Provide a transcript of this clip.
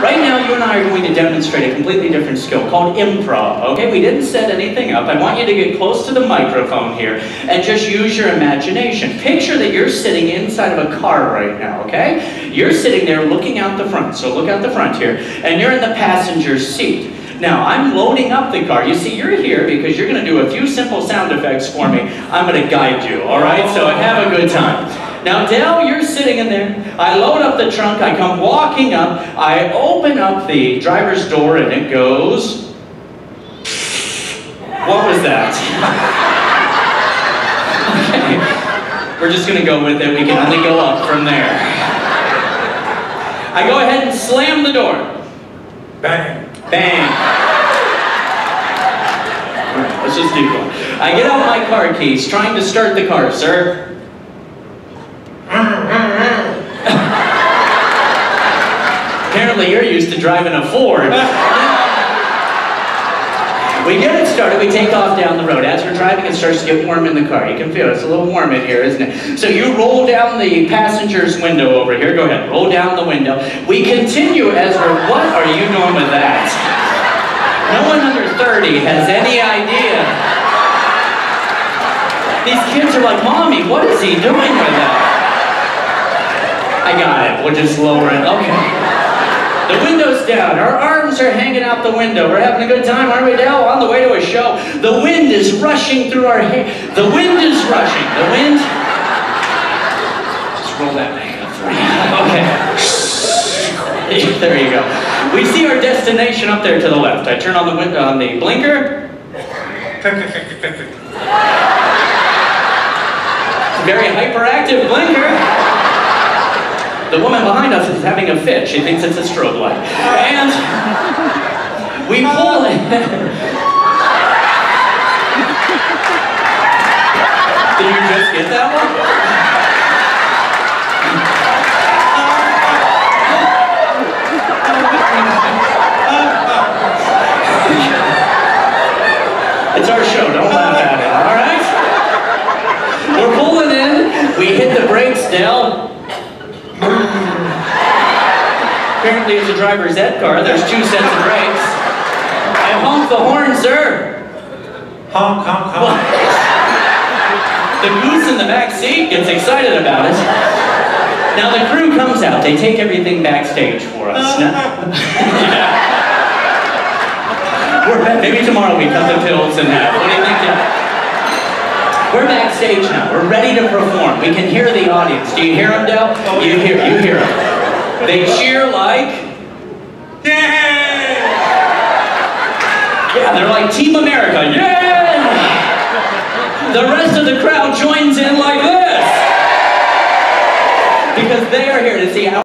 Right now, you and I are going to demonstrate a completely different skill called improv, okay? We didn't set anything up. I want you to get close to the microphone here and just use your imagination. Picture that you're sitting inside of a car right now, okay? You're sitting there looking out the front, so look out the front here, and you're in the passenger seat. Now, I'm loading up the car. You see, you're here because you're going to do a few simple sound effects for me. I'm going to guide you, all right? So have a good time. Now, Dell, you're sitting in there. I load up the trunk. I come walking up. I open up the driver's door, and it goes... What was that? Okay. We're just going to go with it. We can only go up from there. I go ahead and slam the door. Bang. Bang. All right, let's just keep going. I get out my car keys, trying to start the car, sir. Apparently you're used to driving a Ford. We get it started, we take off down the road. As we're driving, it starts to get warm in the car. You can feel it, it's a little warm in here, isn't it? So you roll down the passenger's window over here. Go ahead, roll down the window. We continue as we're, what are you doing with that? No one under 30 has any idea. These kids are like, Mommy, what is he doing with that? I got it, we'll just lower it, okay. The window's down, our arms are hanging out the window. We're having a good time, aren't we, Dale? On the way to a show. The wind is rushing through our hair. The wind is rushing. The wind... Just roll that back up for me. Okay. There you go. We see our destination up there to the left. I turn on the window, on the blinker. Very hyperactive blinker. The woman behind us is having a fit. She thinks it's a strobe light. And we pull in. Did you just get that one? It's our show, don't laugh at it, all right? We're pulling in. We hit the brakes, Dell. Apparently it's a driver's ed car. There's 2 sets of brakes. I honk the horn, sir. Honk, honk, honk. The goose in the back seat gets excited about it. Now the crew comes out. They take everything backstage for us. Maybe tomorrow we cut the pills in half. What do you think, Jeff? We're backstage now. We're ready to perform. We can hear the audience. Do you hear them, Del? You hear them. They cheer like... Yay! Yeah, they're like Team America. Yeah! The rest of the crowd joins in like this. Because they are here to see how